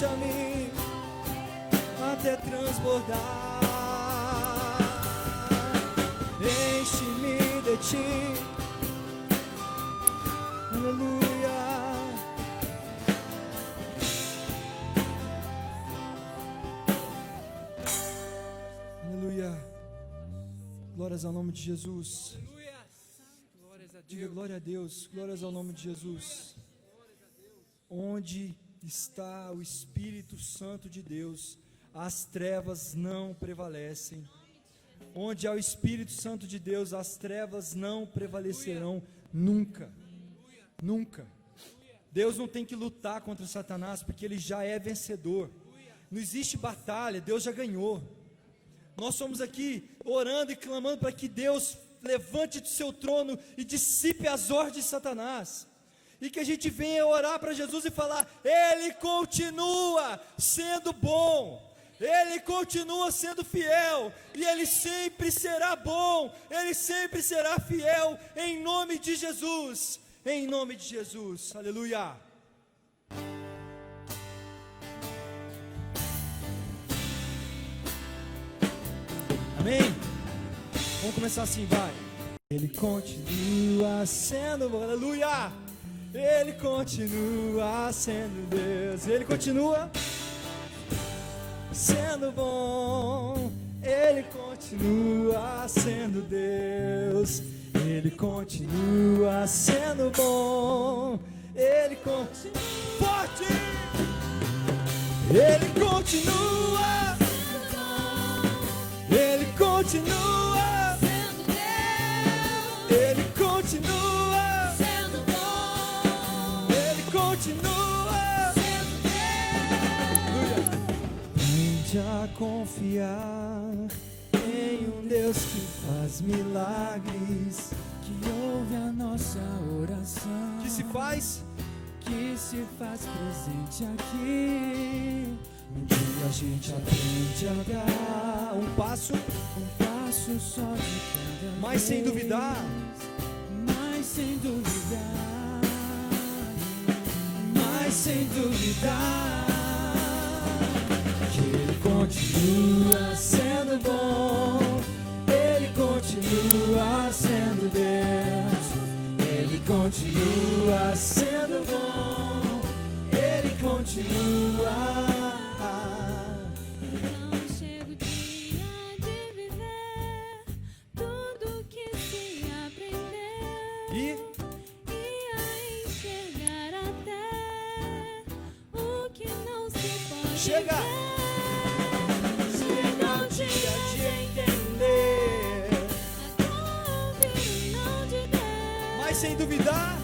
encha-me até transbordar. Enche-me de ti. Aleluia. Aleluia. Glórias ao nome de Jesus. Diga glória a Deus. Glórias ao nome de Jesus. Onde está o Espírito Santo de Deus, as trevas não prevalecem. Onde há o Espírito Santo de Deus, as trevas não prevalecerão nunca. Nunca. Deus não tem que lutar contra Satanás, porque ele já é vencedor. Não existe batalha, Deus já ganhou. Nós somos aqui orando e clamando para que Deus levante do seu trono e dissipe as ordens de Satanás. E que a gente venha orar para Jesus e falar: Ele continua sendo bom, Ele continua sendo fiel, e Ele sempre será bom, Ele sempre será fiel, em nome de Jesus, em nome de Jesus, aleluia. Amém? Vamos começar assim, vai. Ele continua sendo bom, aleluia. Ele continua sendo Deus. Ele continua sendo bom. Ele continua sendo Deus. Ele continua sendo bom. Ele continua forte. Ele continua. Ele continua sendo Deus. Ele continua sendo bom. Ele continua sendo Deus. Aprende a confiar em um Deus que faz milagres, que ouve a nossa oração, que se faz presente aqui. Um dia a gente aprende a dar um passo só de cada vez, mas sem duvidar, mas sem duvidar, mas sem duvidar, que Ele continua sendo bom, Ele continua sendo Deus, Ele continua sendo bom, Ele continua. Chega o dia de entender, mas sem duvidar,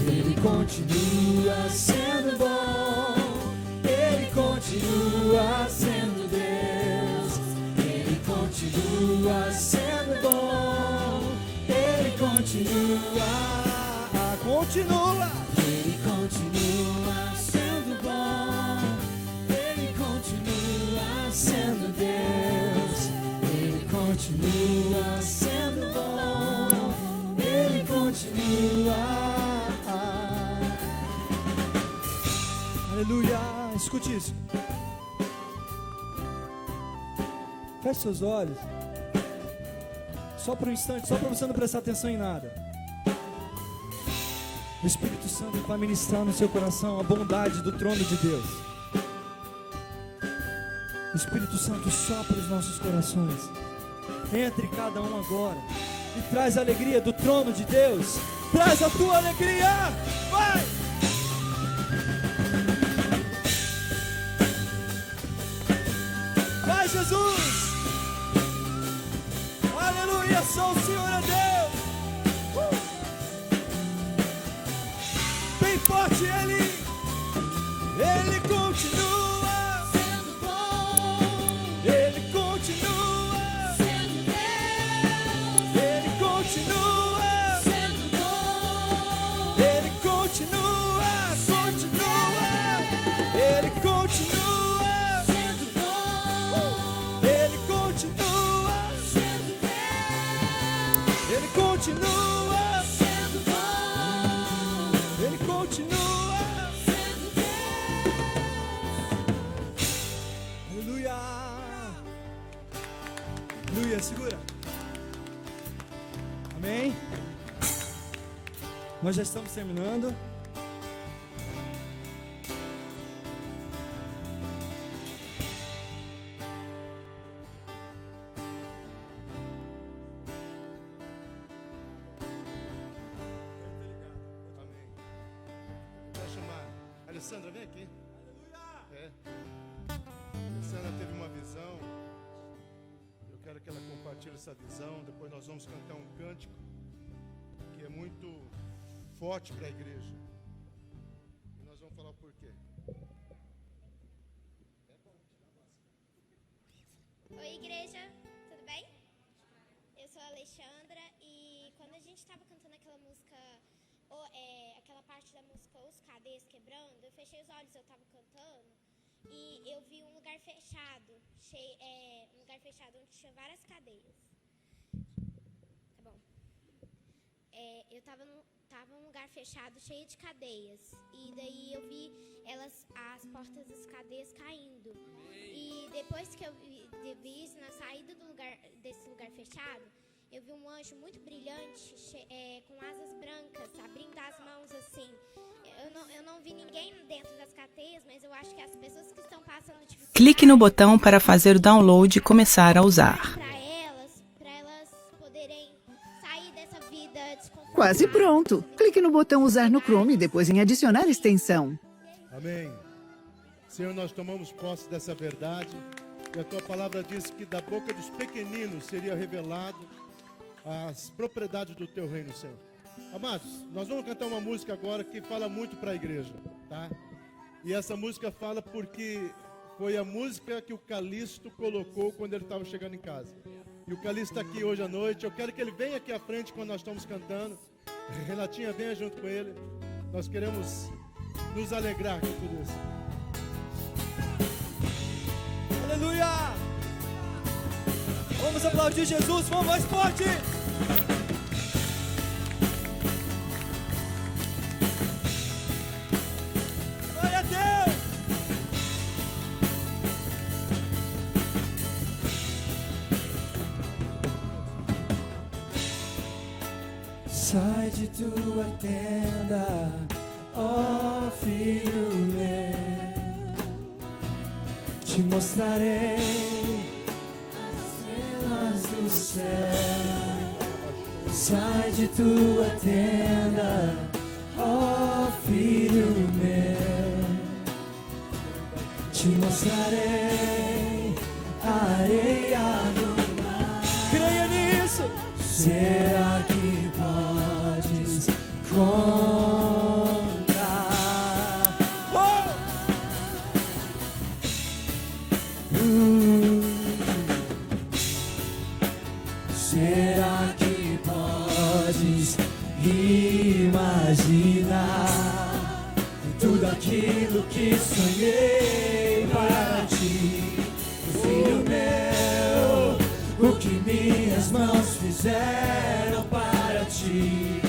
Ele continua sendo bom, Ele continua sendo Deus, Ele continua sendo bom, Ele continua. Ele continua sendo bom, Ele continua sendo Deus, Ele continua sendo bom, Ele continua. Aleluia, escute isso. Feche seus olhos. Só por um instante, só para você não prestar atenção em nada. O Espírito Santo vai ministrar no seu coração a bondade do trono de Deus. O Espírito Santo sopra os nossos corações. Entre cada um agora e traz a alegria do trono de Deus. Traz a tua alegria. Vai! Vai, Jesus! Aleluia, só o Senhor é Deus. Bem forte Ele continua sendo bom, Ele continua sendo Deus, Ele continua sendo bom, Ele continua, Ele continua sendo bom, Ele continua sendo Deus, Ele continua. continua sendo bom. Ele continua sendo Deus. Aleluia. Aleluia, segura. Amém. Nós já estamos terminando. Alessandra, vem aqui. Alessandra teve uma visão. Eu quero que ela compartilhe essa visão. Depois nós vamos cantar um cântico que é muito forte para a igreja. E nós vamos falar o porquê. Oi, igreja, tudo bem? Eu sou a Alexandra e quando a gente estava cantando aquela música, aquela parte da música Os Cadeias Quebrando, eu fechei os olhos, eu estava cantando e eu vi um lugar fechado, um lugar fechado onde tinha várias cadeias. Tá bom. Eu estava num lugar fechado cheio de cadeias e daí eu vi as portas das cadeias caindo. E depois que eu vi isso, na saída desse lugar fechado, eu vi um anjo muito brilhante, com asas brancas, abrindo as mãos assim. Eu não vi ninguém dentro das cadeias, mas eu acho que as pessoas que estão passando dificuldade... Clique no botão para fazer o download e começar a usar. Para elas poderem sair dessa vida desconfortável. Quase pronto. Clique no botão usar no Chrome e depois em adicionar extensão. Amém. Senhor, nós tomamos posse dessa verdade. E a tua palavra diz que da boca dos pequeninos seria revelado as propriedades do teu reino, Senhor. Amados, nós vamos cantar uma música agora que fala muito para a igreja, tá? E essa música fala porque foi a música que o Calixto colocou quando ele estava chegando em casa. E o Calixto está aqui hoje à noite. Eu quero que ele venha aqui à frente quando nós estamos cantando. Renatinha, venha junto com ele. Nós queremos nos alegrar com tudo isso. Aleluia. Vamos aplaudir Jesus, vamos mais forte. Glória a Deus. Sai de tua tenda, ó filho meu, te mostrarei do céu. Sai de tua tenda, ó filho meu, te mostrarei a areia do mar. Creia nisso. Será que podes contar? Será que podes imaginar tudo aquilo que sonhei para ti, filho meu? O que minhas mãos fizeram para ti,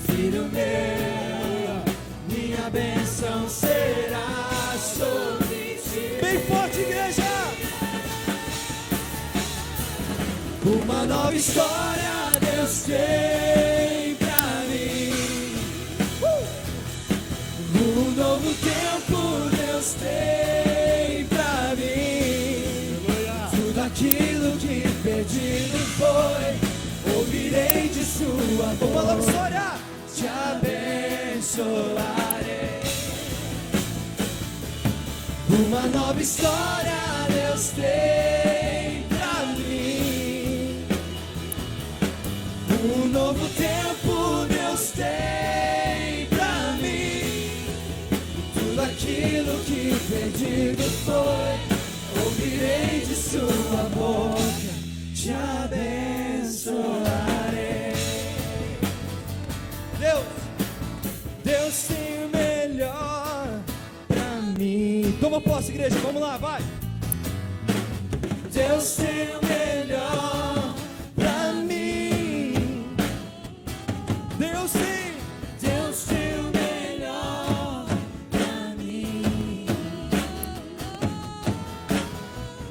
filho meu? Minha bênção será sobre ti. Bem forte, igreja! Uma nova história Deus tem pra mim. Um novo tempo Deus tem pra mim. Tudo aquilo que perdido foi, ouvirei de sua boca. Uma nova história, te abençoarei. Uma nova história Deus tem pra mim. Um novo tempo Deus tem pra mim. Tudo aquilo que perdido foi, ouvirei de sua boca, te abençoarei. Deus tem o melhor pra mim. Toma posse, igreja, vamos lá, vai. Deus tem o melhor pra mim. Deus tem o melhor pra mim.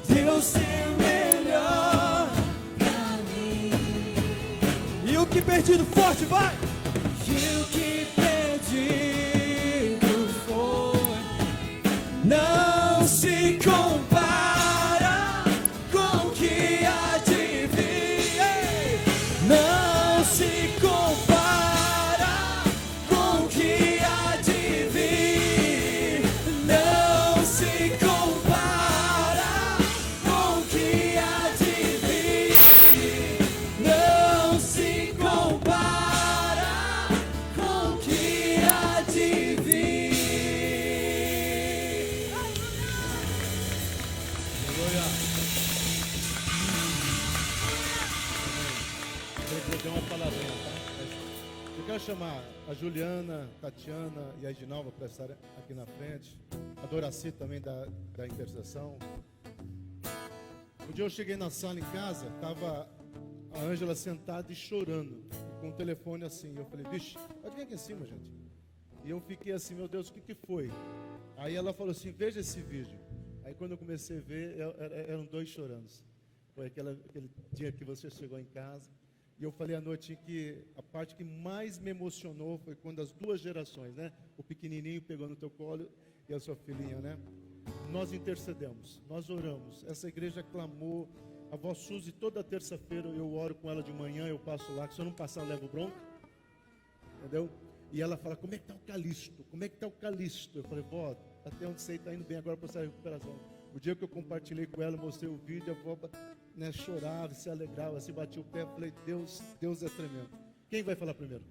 Deus tem o melhor pra mim. E o que perdido forte, vai! E o que perdido foi não se compara com o que há de vir. Não se compara com o que há de vir. Não se compara com o que há de vir. Não se compara com o que há de vir. Eu tenho uma palavrinha, tá? Eu quero chamar a Juliana, Tatiana e a Edinalva para estar aqui na frente. A Doraci também da intercessão. Um dia eu cheguei na sala em casa, estava a Ângela sentada e chorando, com o telefone assim. Eu falei, vixe, pode vir aqui em cima, gente. E eu fiquei assim, meu Deus, o que foi? Aí ela falou assim, veja esse vídeo. Aí quando eu comecei a ver, eram dois chorando. Foi aquele dia que você chegou em casa. E eu falei à noite que a parte que mais me emocionou foi quando as duas gerações, né? O pequenininho pegou no teu colo e a sua filhinha, né? Nós intercedemos, nós oramos. Essa igreja clamou. A avó Suzy, toda terça-feira eu oro com ela de manhã, eu passo lá. Se eu não passar, eu levo bronca. Entendeu? E ela fala, como é que está o Calixto? Como é que está o Calixto? Eu falei, vó, até onde você está indo bem agora para essa recuperação. O dia que eu compartilhei com ela, mostrei o vídeo, a avó, né, chorava, se alegrava, se batia o pé. Eu falei, Deus é tremendo. Quem vai falar primeiro?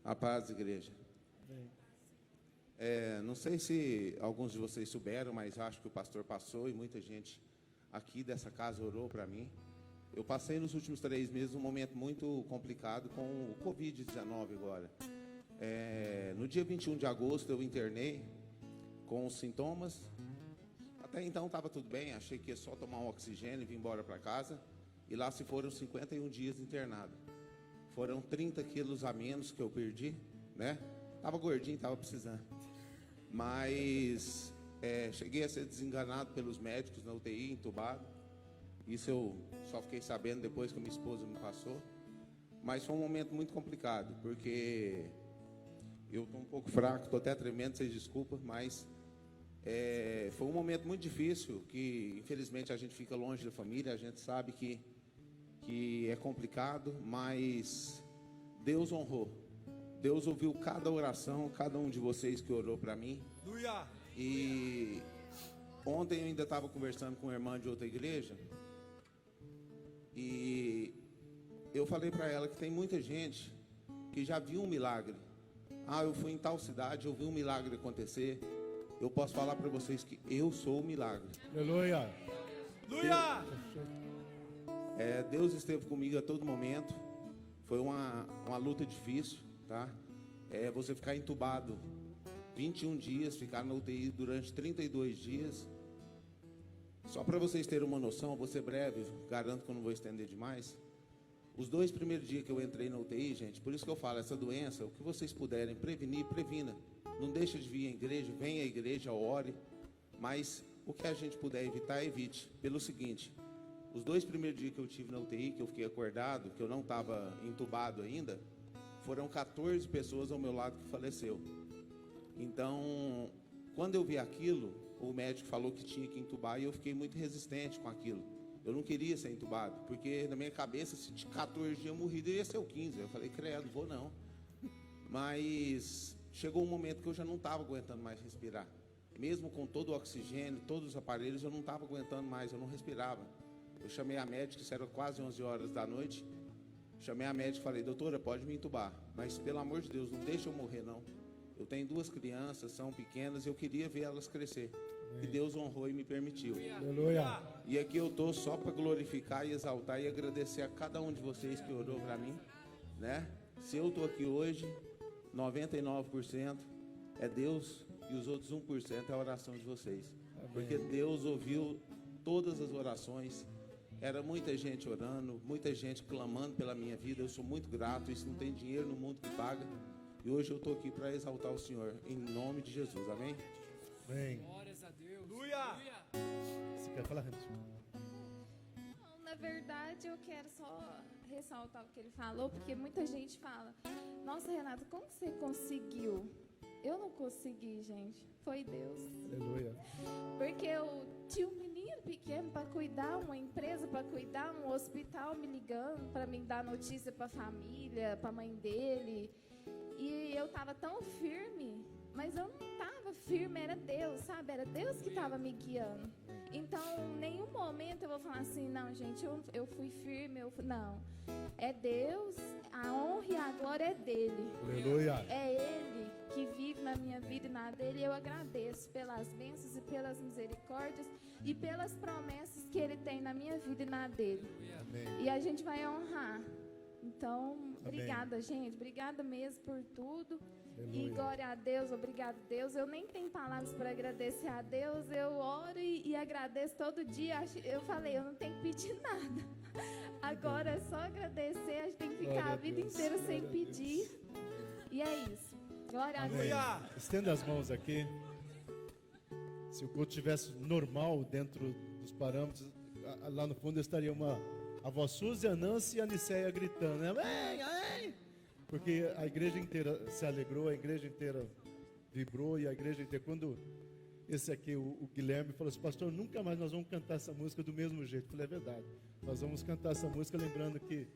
A paz, igreja. Não sei se alguns de vocês souberam, mas acho que o pastor passou e muita gente aqui dessa casa orou para mim. Eu passei nos últimos 3 meses um momento muito complicado com o Covid-19 agora. No dia 21 de agosto eu internei com os sintomas. Até então estava tudo bem, achei que ia só tomar um oxigênio e vir embora para casa. E lá se foram 51 dias internado. Foram 30 quilos a menos que eu perdi, né? Tava gordinho, tava precisando. Mas cheguei a ser desenganado pelos médicos na UTI, entubado. Isso eu só fiquei sabendo depois que a minha esposa me passou. Mas foi um momento muito complicado, porque eu estou um pouco fraco, estou até tremendo, vocês desculpem, mas foi um momento muito difícil, que infelizmente a gente fica longe da família, a gente sabe que é complicado, mas Deus honrou. Deus ouviu cada oração, cada um de vocês que orou para mim. E ontem eu ainda estava conversando com uma irmã de outra igreja, e eu falei para ela que tem muita gente que já viu um milagre. Eu fui em tal cidade, eu vi um milagre acontecer. Eu posso falar para vocês que eu sou o milagre. Aleluia. Deus esteve comigo a todo momento. Foi uma luta difícil, tá? Você ficar entubado 21 dias, ficar na UTI durante 32 dias. Só para vocês terem uma noção, vou ser breve, garanto que eu não vou estender demais. Os 2 primeiros dias que eu entrei na UTI, gente, por isso que eu falo, essa doença, o que vocês puderem prevenir, previna. Não deixa de vir à igreja, venha à igreja, ore. Mas o que a gente puder evitar, evite. Pelo seguinte, os 2 primeiros dias que eu tive na UTI, que eu fiquei acordado, que eu não estava entubado ainda, foram 14 pessoas ao meu lado que faleceu. Então, quando eu vi aquilo, o médico falou que tinha que entubar e eu fiquei muito resistente com aquilo. Eu não queria ser entubado, porque na minha cabeça, se de 14 dias eu morrido, ia ser o 15. Eu falei, credo, vou não. Mas chegou um momento que eu já não estava aguentando mais respirar. Mesmo com todo o oxigênio, todos os aparelhos, eu não estava aguentando mais, eu não respirava. Eu chamei a médica, isso era quase 11 horas da noite. Chamei a médica e falei, doutora, pode me entubar, mas pelo amor de Deus, não deixa eu morrer não. Eu tenho 2 crianças, são pequenas, eu queria ver elas crescer. E Deus honrou e me permitiu. Aleluia. E aqui eu estou só para glorificar e exaltar e agradecer a cada um de vocês que orou para mim, né? Se eu estou aqui hoje, 99% é Deus e os outros 1% é a oração de vocês. Porque Deus ouviu todas as orações Era muita gente orando, muita gente clamando pela minha vida. Eu sou muito grato. Isso não tem dinheiro no mundo que paga. E hoje eu estou aqui para exaltar o Senhor, em nome de Jesus, amém? Amém. Glórias a Deus. Aleluia. Você quer falar, Renato? Não, na verdade, eu quero só ressaltar o que ele falou, porque muita gente fala: nossa, Renato, como que você conseguiu? Eu não consegui, gente. Foi Deus. Aleluia. Porque eu tinha um menino pequeno para cuidar, uma empresa para cuidar, um hospital me ligando para me dar notícia para a família, para a mãe dele. E eu estava tão firme, mas eu não estava firme, era Deus, sabe? Era Deus que estava me guiando. Então, em nenhum momento eu vou falar assim: não, gente, eu fui firme. Não, é Deus, a honra e a glória é dele. Aleluia. É Ele que vive na minha vida e na dele. E eu agradeço pelas bênçãos e pelas misericórdias e pelas promessas que Ele tem na minha vida e na dele. Amém. E a gente vai honrar. Então, obrigada, gente. Obrigada mesmo por tudo. Aleluia. E glória a Deus, obrigado, Deus. Eu nem tenho palavras para agradecer a Deus. Eu oro e agradeço todo dia. Eu falei, eu não tenho que pedir nada. Agora é só agradecer. A gente tem que ficar Glória a vida Deus. inteira sem Glória a pedir. E é isso. Glória a Amém. Deus. Estenda as mãos aqui. Se o culto tivesse normal dentro dos parâmetros, lá no fundo estaria a voz Suzy, a Nancy e a Nicéia gritando, né? Amém, amém! Porque a igreja inteira se alegrou, a igreja inteira vibrou, e a igreja inteira, quando esse aqui, o Guilherme, falou assim: pastor, nunca mais nós vamos cantar essa música do mesmo jeito. Eu falei, é verdade, nós vamos cantar essa música lembrando que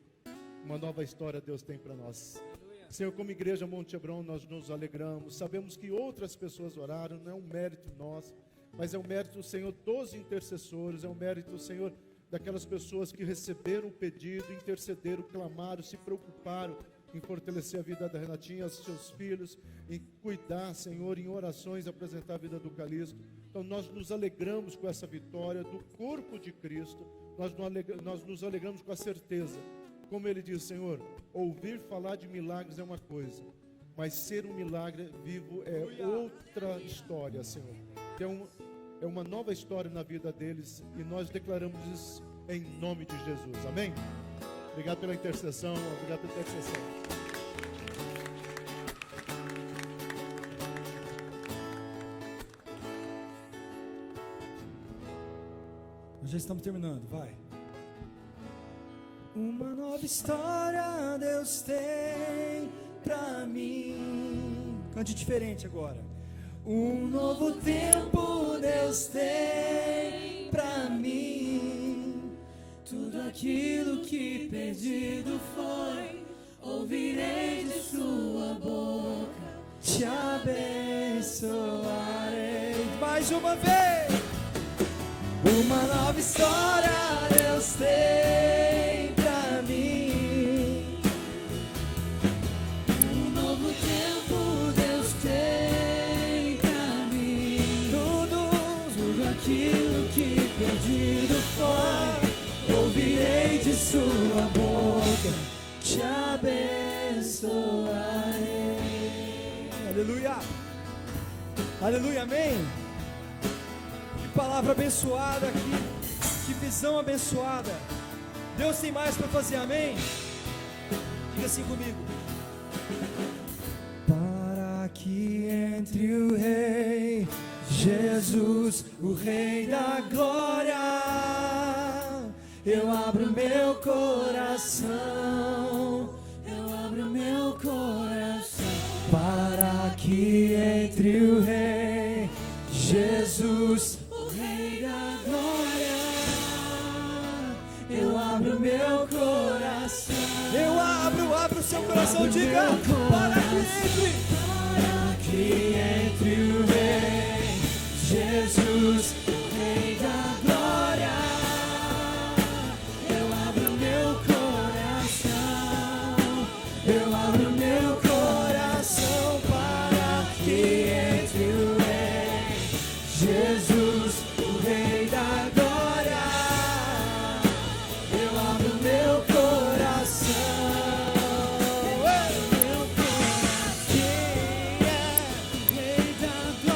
uma nova história Deus tem para nós. Senhor, como igreja Monte Hebron, nós nos alegramos, sabemos que outras pessoas oraram, não é um mérito nosso, mas é um mérito, Senhor, dos intercessores, é um mérito, Senhor, daquelas pessoas que receberam o pedido, intercederam, clamaram, se preocuparam em fortalecer a vida da Renatinha, os seus filhos, em cuidar, Senhor, em orações, apresentar a vida do Calixto. Então nós nos alegramos com essa vitória do corpo de Cristo, nós nos alegramos com a certeza, como ele diz, Senhor, ouvir falar de milagres é uma coisa, mas ser um milagre vivo é outra história, Senhor. É uma nova história na vida deles, e nós declaramos isso em nome de Jesus, amém? Obrigado pela intercessão, obrigado pela intercessão. Nós já estamos terminando, vai. Uma nova história Deus tem pra mim. Cante diferente agora. Um novo tempo Deus tem pra mim. Tudo aquilo que perdido foi, ouvirei de sua boca, te abençoarei. Mais uma vez. Uma nova história Deus tem pra mim. Um novo tempo Deus tem pra mim. Tudo aquilo que perdido foi, ouvirei de sua boca, te abençoarei. Aleluia. Aleluia, amém. Que palavra abençoada aqui. Que visão abençoada. Deus tem mais para fazer, amém? Diga assim comigo. Para que entre o Rei Jesus, o Rei da glória, eu abro meu coração, eu abro meu coração. Para que entre o Rei Jesus, o Rei da glória, eu abro meu coração. Eu abro o seu coração, diga. Para que entre o Rei Jesus, o Rei da glória, eu abro meu coração, eu abro meu coração. Para que entre o Rei Jesus, o Rei da glória, eu abro meu coração. Meu coração, quem é o Rei da glória?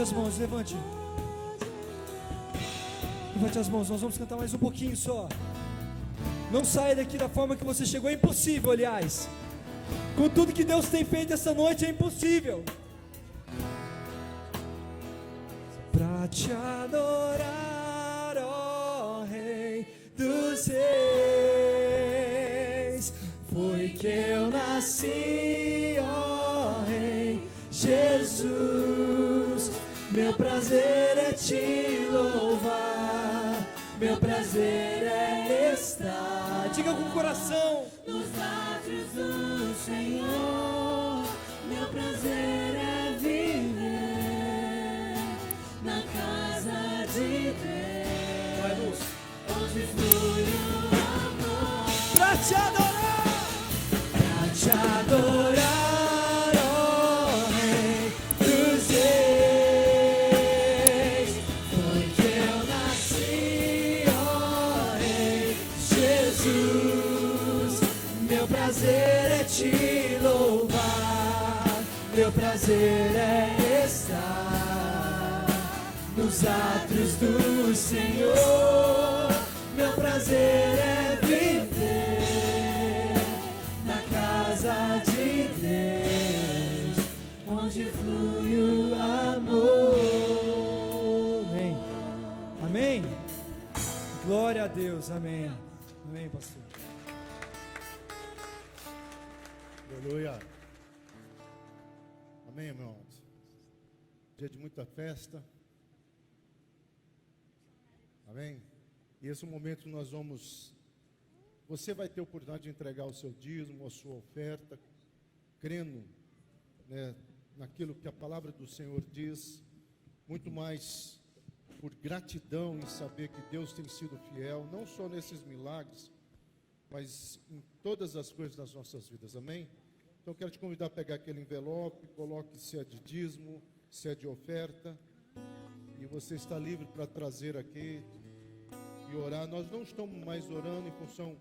Levante as mãos, levante. Levante as mãos, nós vamos cantar mais um pouquinho só. Não saia daqui da forma que você chegou, é impossível, aliás. Com tudo que Deus tem feito essa noite, é impossível. Pra te adorar, ó Rei dos Reis, foi que eu nasci, ó Rei Jesus. Meu prazer é te louvar, meu prazer é estar. Diga com o coração. Nos átrios do Senhor, meu prazer é viver na casa de Deus, onde flui o amor. Pra te adorar, pra te adorar, ó Rei dos Reis, foi que eu nasci, ó Rei Jesus. Meu prazer é te louvar, meu prazer é estar nos átrios do Senhor. Meu prazer é viver na casa de Deus, onde flui o amor. Amém. Amém. Glória a Deus. Amém. Amém, pastor. Aleluia. Amém, irmãos. Dia de muita festa. Amém. E esse momento nós vamos. Você vai ter a oportunidade de entregar o seu dízimo, a sua oferta, crendo, né, naquilo que a palavra do Senhor diz, muito mais por gratidão em saber que Deus tem sido fiel, não só nesses milagres, mas em todas as coisas das nossas vidas, amém? Então eu quero te convidar a pegar aquele envelope, coloque se é de dízimo, se é de oferta, e você está livre para trazer aqui e orar. Nós não estamos mais orando em função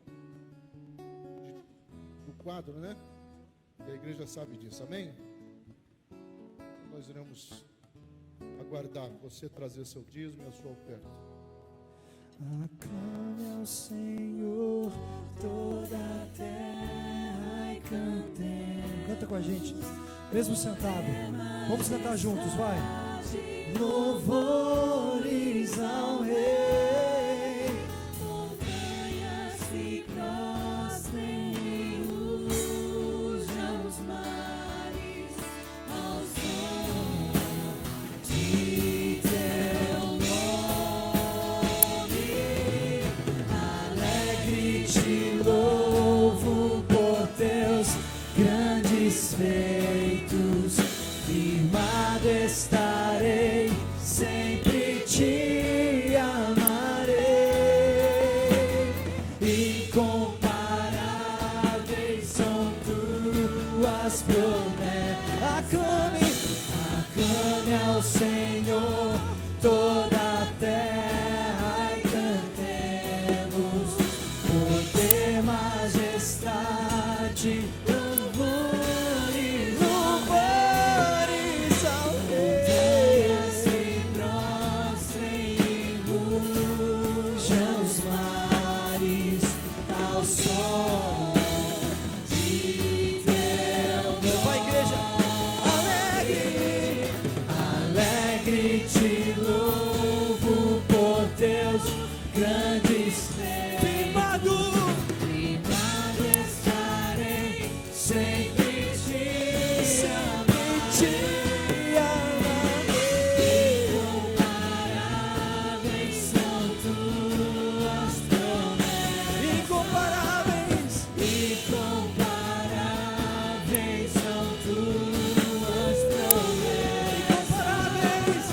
do quadro, né? E a igreja sabe disso, amém? Nós iremos aguardar você trazer seu dízimo e a sua oferta. Aclame ao Senhor toda a terra e cantemos. Canta com a gente, mesmo sentado. Vamos cantar juntos, vai. Louvores ao Rei. Montanhas se prostrem e rujam os mares ao som de teu nome. Alegre te louvo por teus grandes feitos. Firmado estarei, sempre te amarei. Incomparáveis são tuas promessas. Aclame ao Senhor toda a terra e cantemos poder, majestade, louvores ao Rei. Se prostrem e rujam Os mares ao som de teu nome. vai, igreja. Alegre te louvo por teus grandes feitos. Firmado estarei, sempre te amarei. Incomparáveis são tuas promessas. Incomparáveis São tuas promessas.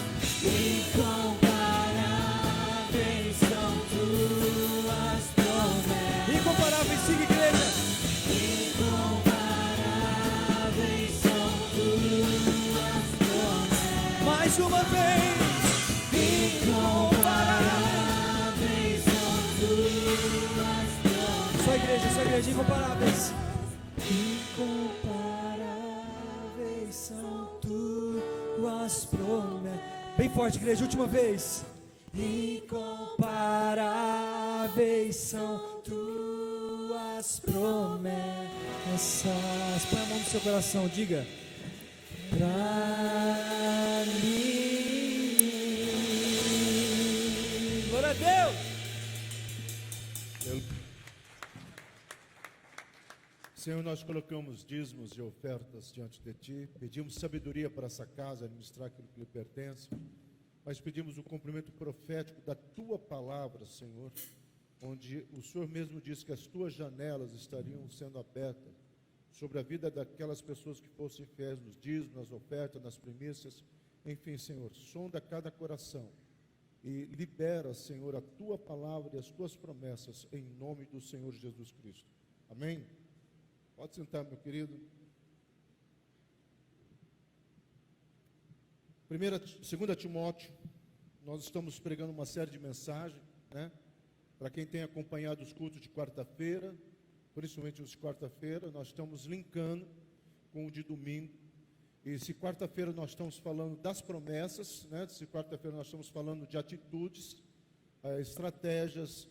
Incomparáveis São tuas promessas. Incomparáveis, siga, igreja. Incomparáveis são tuas promessas. Mais uma vez. Incomparáveis são tuas promessas. Só igreja, incomparáveis. Incomparáveis são tuas tuas promessas. Bem forte, igreja, última vez. Incomparáveis são tuas promessas. Põe a mão no seu coração, diga. Pra mim. Glória a Deus. Senhor, nós colocamos dízimos e ofertas diante de Ti, pedimos sabedoria para essa casa, administrar aquilo que lhe pertence, mas pedimos o cumprimento profético da Tua palavra, Senhor, onde o Senhor mesmo disse que as Tuas janelas estariam sendo abertas sobre a vida daquelas pessoas que fossem fiéis nos dízimos, nas ofertas, nas primícias, enfim, Senhor, sonda cada coração e libera, Senhor, a Tua palavra e as Tuas promessas, em nome do Senhor Jesus Cristo. Amém? Pode sentar, meu querido. 2 Timóteo, nós estamos pregando uma série de mensagens, né? Para quem tem acompanhado os cultos de quarta-feira, principalmente os de quarta-feira, nós estamos linkando com o de domingo. E se quarta-feira nós estamos falando das promessas, né? Se quarta-feira nós estamos falando de atitudes, estratégias,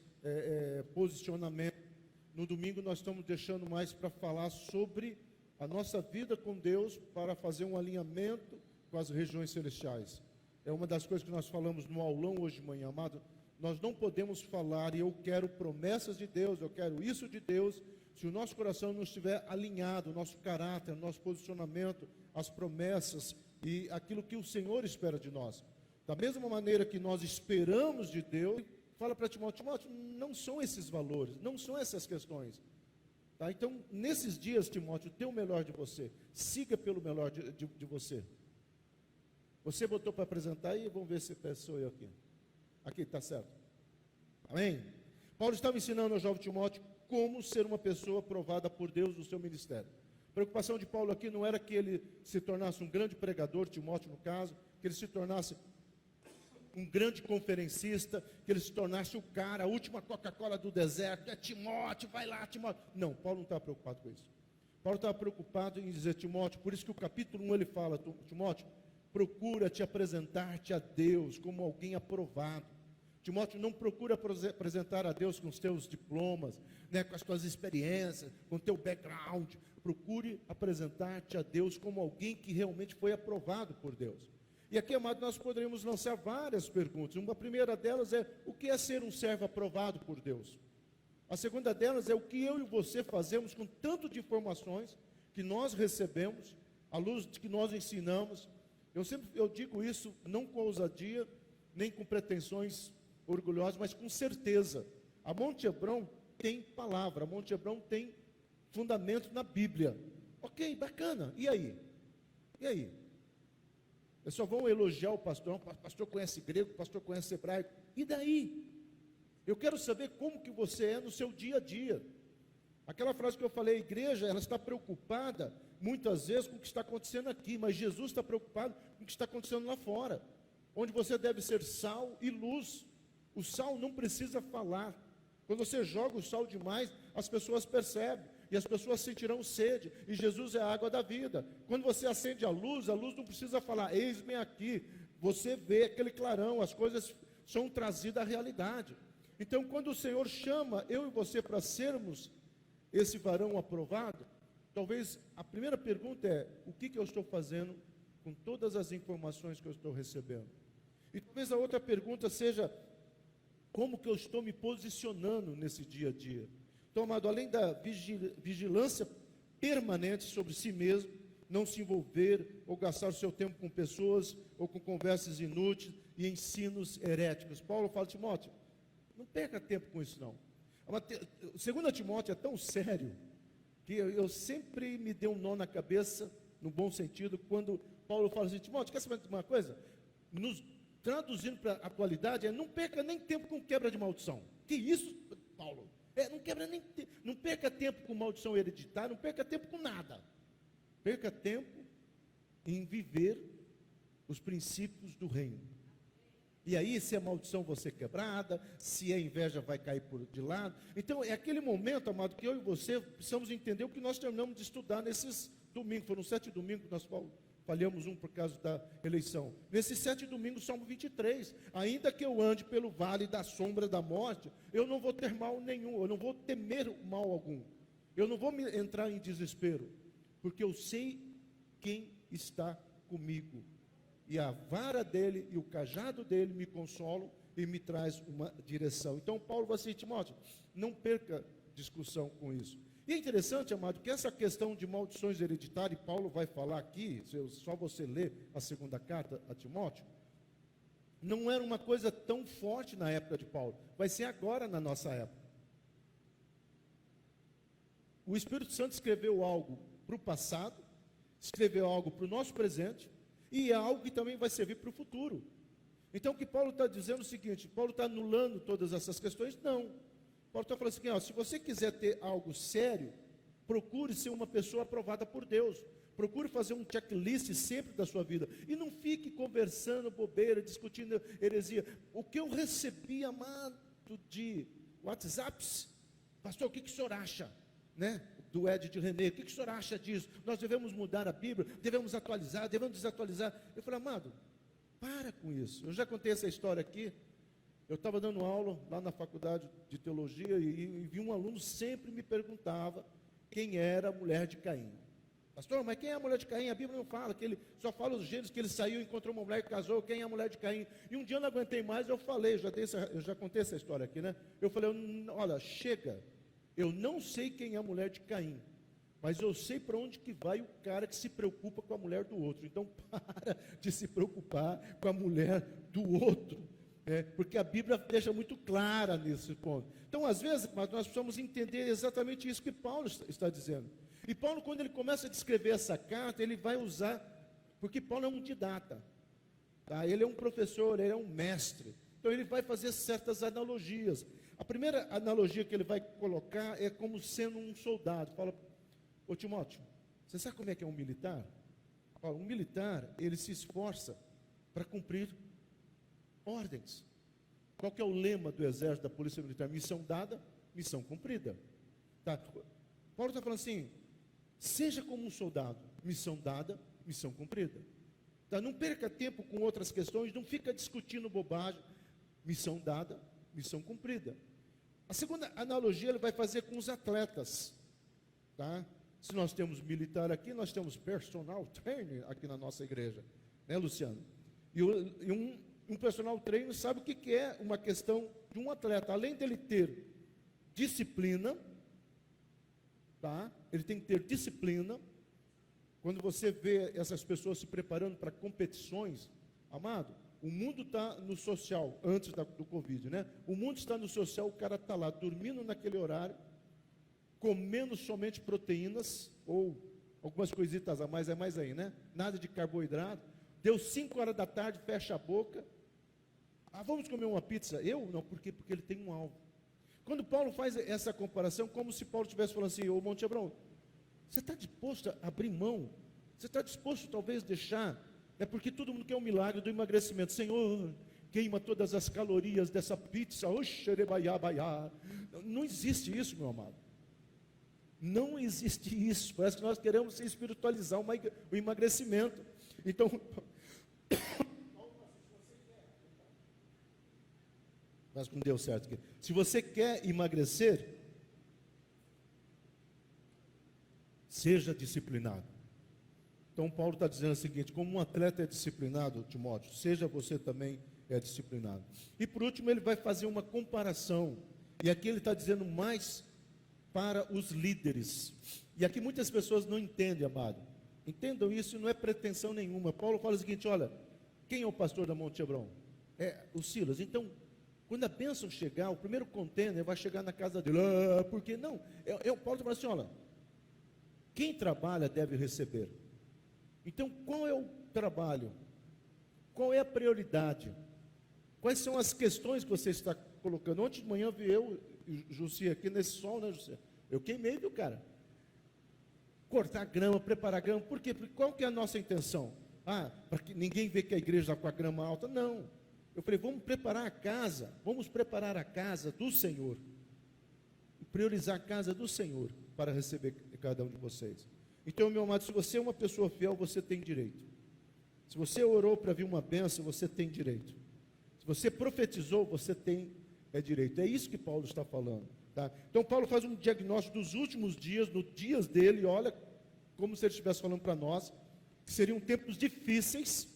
posicionamento. No domingo nós estamos deixando mais para falar sobre a nossa vida com Deus, para fazer um alinhamento com as regiões celestiais. É uma das coisas que nós falamos no aulão hoje de manhã, amado. Nós não podemos falar, e eu quero promessas de Deus, eu quero isso de Deus, se o nosso coração não estiver alinhado, o nosso caráter, o nosso posicionamento, as promessas e aquilo que o Senhor espera de nós. Da mesma maneira que nós esperamos de Deus, fala para Timóteo, não são esses valores, não são essas questões. Tá? Então, nesses dias, Timóteo, dê o melhor de você, siga pelo melhor de você. Você botou para apresentar aí, vamos ver se sou eu aqui. Aqui, está certo. Amém? Paulo estava ensinando ao jovem Timóteo como ser uma pessoa aprovada por Deus no seu ministério. A preocupação de Paulo aqui não era que ele se tornasse um grande pregador, Timóteo no caso, que ele se tornasse um grande conferencista, que ele se tornasse o cara, a última Coca-Cola do deserto, Timóteo, vai lá, Timóteo. Não, Paulo não estava preocupado com isso. Paulo estava preocupado em dizer, Timóteo, por isso que o capítulo 1 ele fala, Timóteo, procura te apresentar-te a Deus como alguém aprovado. Timóteo, não procura apresentar a Deus com os teus diplomas, né, com as tuas experiências, com o teu background. Procure apresentar-te a Deus como alguém que realmente foi aprovado por Deus. E aqui, amado, nós poderíamos lançar várias perguntas. Uma primeira delas é, o que é ser um servo aprovado por Deus? A segunda delas é o que eu e você fazemos com tanto de informações que nós recebemos, à luz de que nós ensinamos. Eu digo isso não com ousadia, nem com pretensões orgulhosas, mas com certeza. A Monte Hebron tem palavra, a Monte Hebron tem fundamento na Bíblia. Ok, bacana, e aí? E aí? Eles só vão elogiar o pastor, o pastor conhece grego, o pastor conhece hebraico, e daí? Eu quero saber como que você é no seu dia a dia. Aquela frase que eu falei, a igreja, ela está preocupada, muitas vezes, com o que está acontecendo aqui, mas Jesus está preocupado com o que está acontecendo lá fora, onde você deve ser sal e luz. O sal não precisa falar. Quando você joga o sal demais, as pessoas percebem, e as pessoas sentirão sede, e Jesus é a água da vida. Quando você acende a luz não precisa falar, eis-me aqui. Você vê aquele clarão, as coisas são trazidas à realidade. Então, quando o Senhor chama eu e você para sermos esse varão aprovado, talvez a primeira pergunta é, o que eu estou fazendo com todas as informações que eu estou recebendo? E talvez a outra pergunta seja, como que eu estou me posicionando nesse dia a dia? Então, amado, além da vigilância permanente sobre si mesmo, não se envolver ou gastar o seu tempo com pessoas ou com conversas inúteis e ensinos heréticos. Paulo fala, Timóteo, não perca tempo com isso não. 2 Timóteo é tão sério que eu sempre me dei um nó na cabeça, no bom sentido, quando Paulo fala assim, Timóteo, quer saber de uma coisa? Traduzindo para a atualidade, não perca nem tempo com quebra de maldição. Que isso, Paulo? Não perca tempo com maldição hereditária, não perca tempo com nada. Perca tempo em viver os princípios do reino. E aí, se a maldição vai ser quebrada, se a inveja vai cair de lado. Então, é aquele momento, amado, que eu e você precisamos entender o que nós terminamos de estudar nesses domingos. Foram 7 domingos que nós falhamos um por causa da eleição. Nesses 7 domingos, Salmo 23, ainda que eu ande pelo vale da sombra da morte, eu não vou ter mal nenhum, eu não vou temer mal algum, eu não vou entrar em desespero, porque eu sei quem está comigo, e a vara dele e o cajado dele me consolam e me traz uma direção. Então Paulo vai dizer, Timóteo, não perca discussão com isso. E é interessante, amado, que essa questão de maldições hereditárias, Paulo vai falar aqui, só você ler a segunda carta a Timóteo, não era uma coisa tão forte na época de Paulo, vai ser agora na nossa época. O Espírito Santo escreveu algo para o passado, escreveu algo para o nosso presente, e é algo que também vai servir para o futuro. Então o que Paulo está dizendo é o seguinte, Paulo está anulando todas essas questões? Não. Paulo está falando assim, ó, se você quiser ter algo sério, procure ser uma pessoa aprovada por Deus. Procure fazer um checklist sempre da sua vida. E não fique conversando bobeira, discutindo heresia. O que eu recebi, amado, de WhatsApps, pastor, o que o senhor acha? Né? Do Ed de René, o que o senhor acha disso? Nós devemos mudar a Bíblia, devemos atualizar, devemos desatualizar. Eu falei, amado, para com isso. Eu já contei essa história aqui. Eu estava dando aula lá na faculdade de teologia e vi um aluno sempre me perguntava quem era a mulher de Caim. Pastor, mas quem é a mulher de Caim? A Bíblia não fala, que ele só fala os gêneros que ele saiu, encontrou uma mulher que casou, quem é a mulher de Caim? E um dia eu não aguentei mais, eu falei, eu já contei essa história aqui, né? Eu falei, olha, chega, eu não sei quem é a mulher de Caim, mas eu sei para onde que vai o cara que se preocupa com a mulher do outro. Então para de se preocupar com a mulher do outro. Porque a Bíblia deixa muito clara nesse ponto. Então, às vezes, nós precisamos entender exatamente isso que Paulo está dizendo. E Paulo, quando ele começa a descrever essa carta, ele vai usar, porque Paulo é um didata, tá? Ele é um professor, ele é um mestre. Então, ele vai fazer certas analogias. A primeira analogia que ele vai colocar é como sendo um soldado. Fala, ô Timóteo, você sabe como é que é um militar? Um militar, ele se esforça para cumprir ordens. Qual que é o lema do exército, da polícia militar? Missão dada, missão cumprida. Tá? Paulo está falando assim, seja como um soldado, missão dada, missão cumprida. Tá? Não perca tempo com outras questões, não fica discutindo bobagem. Missão dada, missão cumprida. A segunda analogia ele vai fazer com os atletas. Tá? Se nós temos militar aqui, nós temos personal trainer aqui na nossa igreja. Né, Luciano? E um personal trainer sabe o que é uma questão de um atleta. Além dele ter disciplina, tá? Ele tem que ter disciplina. Quando você vê essas pessoas se preparando para competições, amado, o mundo está no social, antes do Covid, né? O mundo está no social, o cara está lá, dormindo naquele horário, comendo somente proteínas, ou algumas coisitas a mais, é mais aí, né? Nada de carboidrato. Deu 5 horas da tarde, fecha a boca. Ah, vamos comer uma pizza? Eu? Não, por quê? Porque ele tem um alvo. Quando Paulo faz essa comparação, como se Paulo estivesse falando assim, ô Monte Abrão, você está disposto a abrir mão? Você está disposto talvez deixar? É porque todo mundo quer um milagre do emagrecimento. Senhor, queima todas as calorias dessa pizza. Não existe isso, meu amado. Não existe isso. Parece que nós queremos espiritualizar o emagrecimento. Então, mas não deu certo aqui. Se você quer emagrecer, seja disciplinado. Então Paulo está dizendo o seguinte, como um atleta é disciplinado, Timóteo, seja você também disciplinado. E por último ele vai fazer uma comparação, e aqui ele está dizendo mais para os líderes. E aqui muitas pessoas não entendem, amado. Entendam isso, não é pretensão nenhuma. Paulo fala o seguinte, olha, quem é o pastor da Monte Hebron? É o Silas. Então, quando a bênção chegar, o primeiro contêiner vai chegar na casa dele. Ah, por quê? Não. O Paulo fala assim, olha, quem trabalha deve receber. Então, qual é o trabalho? Qual é a prioridade? Quais são as questões que você está colocando? Ontem de manhã vi eu e Jussi aqui nesse sol, né, Jussi? Eu queimei, viu, cara? Cortar grama, preparar grama. Por quê? Porque qual que é a nossa intenção? Ah, para que ninguém vê que a igreja está com a grama alta? Não. Eu falei, vamos preparar a casa do Senhor. Priorizar a casa do Senhor para receber cada um de vocês. Então, meu amado, se você é uma pessoa fiel, você tem direito. Se você orou para vir uma bênção, você tem direito. Se você profetizou, você tem direito. É isso que Paulo está falando. Tá? Então Paulo faz um diagnóstico dos últimos dias, nos dias dele, e olha como se ele estivesse falando para nós, que seriam tempos difíceis.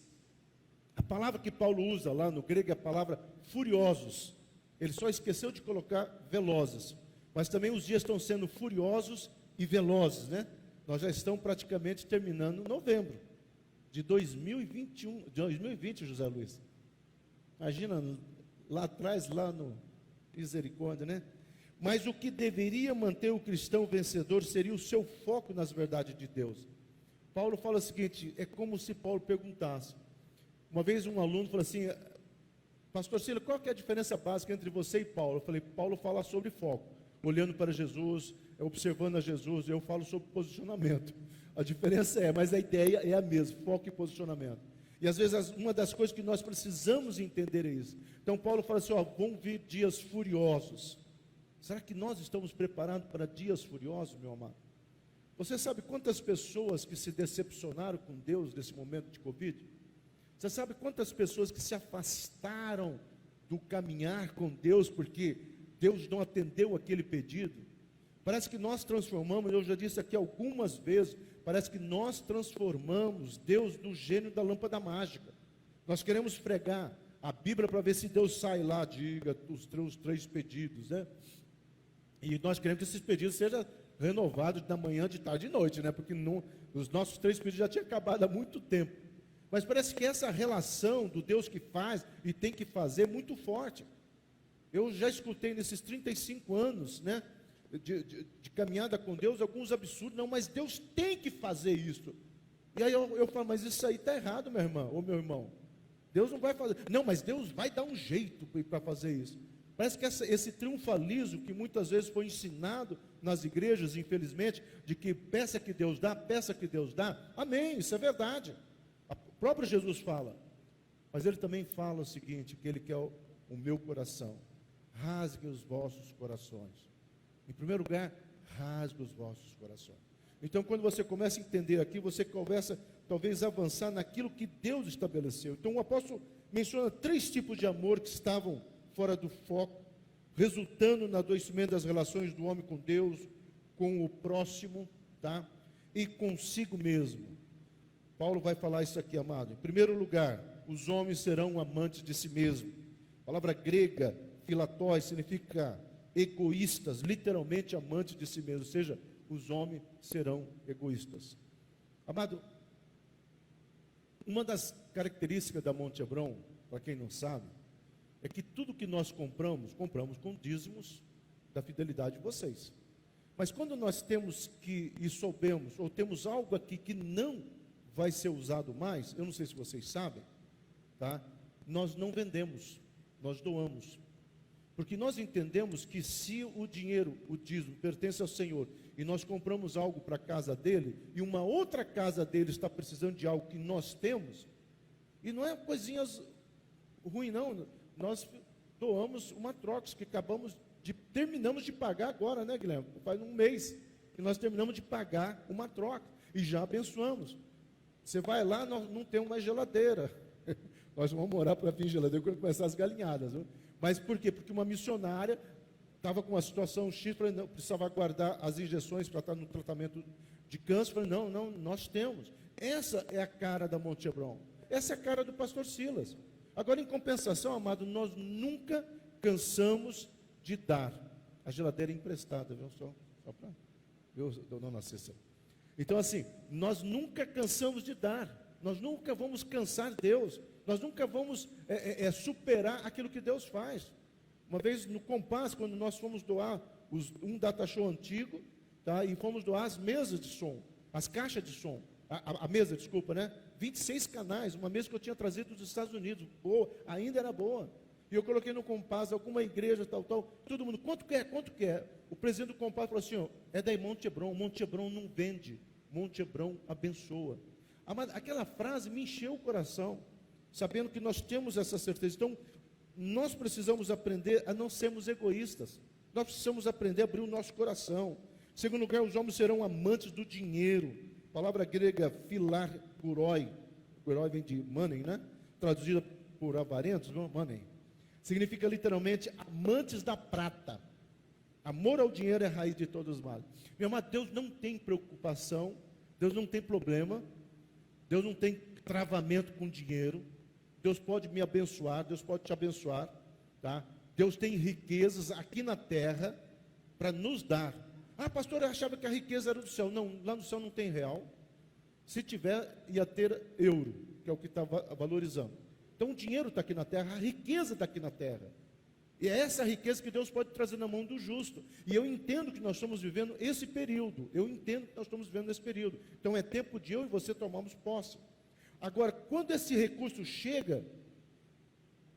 A palavra que Paulo usa lá no grego é a palavra furiosos. Ele só esqueceu de colocar velozes. Mas também os dias estão sendo furiosos e velozes, né? Nós já estamos praticamente terminando novembro de 2020, José Luiz. Imagina, lá atrás, lá no Misericórdia, né? Mas o que deveria manter o cristão vencedor seria o seu foco nas verdades de Deus. Paulo fala o seguinte, é como se Paulo perguntasse. Uma vez um aluno falou assim, pastor Silas, qual que é a diferença básica entre você e Paulo? Eu falei, Paulo fala sobre foco, olhando para Jesus, observando a Jesus, eu falo sobre posicionamento. A diferença mas a ideia é a mesma, foco e posicionamento. E às vezes uma das coisas que nós precisamos entender é isso. Então Paulo fala assim, vão vir dias furiosos. Será que nós estamos preparados para dias furiosos, meu amado? Você sabe quantas pessoas que se decepcionaram com Deus nesse momento de Covid? Você sabe quantas pessoas que se afastaram do caminhar com Deus porque Deus não atendeu aquele pedido? Parece que nós transformamos, eu já disse aqui algumas vezes, parece que nós transformamos Deus no gênio da lâmpada mágica. Nós queremos pregar a Bíblia para ver se Deus sai lá, diga os 3 pedidos, né? E nós queremos que esses pedidos sejam renovados da manhã, de tarde e de noite, né? Porque os nossos 3 pedidos já tinham acabado há muito tempo. Mas parece que essa relação do Deus que faz e tem que fazer é muito forte. Eu já escutei nesses 35 anos, né? De caminhada com Deus, alguns absurdos, não, mas Deus tem que fazer isso. E aí eu falo, mas isso aí está errado, minha irmã, ou meu irmão. Deus não vai fazer. Não, mas Deus vai dar um jeito para fazer isso. Parece que esse triunfalismo que muitas vezes foi ensinado nas igrejas, infelizmente, de que peça que Deus dá, amém, isso é verdade. O próprio Jesus fala, mas ele também fala o seguinte, que ele quer o meu coração, rasgue os vossos corações. Em primeiro lugar, rasgue os vossos corações. Então, quando você começa a entender aqui, você começa talvez a avançar naquilo que Deus estabeleceu. Então, o apóstolo menciona 3 tipos de amor que estavam fora do foco, resultando no adoecimento das relações do homem com Deus, com o próximo, tá? E consigo mesmo. Paulo vai falar isso aqui, amado. Em primeiro lugar, os homens serão amantes de si mesmo. A palavra grega, philatos, significa egoístas, literalmente amantes de si mesmo, ou seja, os homens serão egoístas. Amado, uma das características da Monte Hebron, para quem não sabe, é que tudo que nós compramos com dízimos da fidelidade de vocês. Mas quando nós temos e soubemos, ou temos algo aqui que não vai ser usado mais, eu não sei se vocês sabem, tá? Nós não vendemos, nós doamos. Porque nós entendemos que se o dinheiro, o dízimo, pertence ao Senhor, e nós compramos algo para a casa dele, e uma outra casa dele está precisando de algo que nós temos, e não é coisinhas ruins não, nós doamos uma troca, que terminamos de pagar agora, né, Guilherme? Faz um mês que nós terminamos de pagar uma troca, e já abençoamos. Você vai lá, nós não temos mais geladeira, nós vamos morar para vir geladeira quando começar as galinhadas, viu? Mas por quê? Porque uma missionária estava com uma situação X, não, precisava guardar as injeções para estar no tratamento de câncer. Falei, não, nós temos. Essa é a cara da Monte Hebron. Essa é a cara do pastor Silas. Agora, em compensação, amado, nós nunca cansamos de dar. A geladeira é emprestada, viu? Só para... Viu, dona Cícera? Então, assim, nós nunca cansamos de dar. Nós nunca vamos cansar Deus. Nós nunca vamos superar aquilo que Deus faz. Uma vez no Compass, quando nós fomos doar um data show antigo, tá? E fomos doar as mesas de som, as caixas de som, a mesa, desculpa, né? 26 canais, uma mesa que eu tinha trazido dos Estados Unidos, boa, ainda era boa. E eu coloquei no Compass, alguma igreja, tal, todo mundo, quanto quer? O presidente do Compass falou assim, é da Monte Hebron não vende, Monte Hebron abençoa. Aquela frase me encheu o coração, sabendo que nós temos essa certeza. Então, nós precisamos aprender a não sermos egoístas. Nós precisamos aprender a abrir o nosso coração. Em segundo lugar, os homens serão amantes do dinheiro. A palavra grega philarguroi, o herói vem de money, né? Traduzida por avarentos, money. Significa literalmente amantes da prata. Amor ao dinheiro é a raiz de todos os males. Meu amado, Deus não tem preocupação, Deus não tem problema, Deus não tem travamento com dinheiro. Deus pode me abençoar, Deus pode te abençoar, tá? Deus tem riquezas aqui na terra para nos dar. Ah, pastor, eu achava que a riqueza era do céu. Não, lá no céu não tem real. Se tiver, ia ter euro, que é o que está valorizando. Então o dinheiro está aqui na terra, a riqueza está aqui na terra. E é essa riqueza que Deus pode trazer na mão do justo. E eu entendo que nós estamos vivendo esse período. Eu entendo que nós estamos vivendo esse período. Então é tempo de eu e você tomarmos posse. Agora, quando esse recurso chega,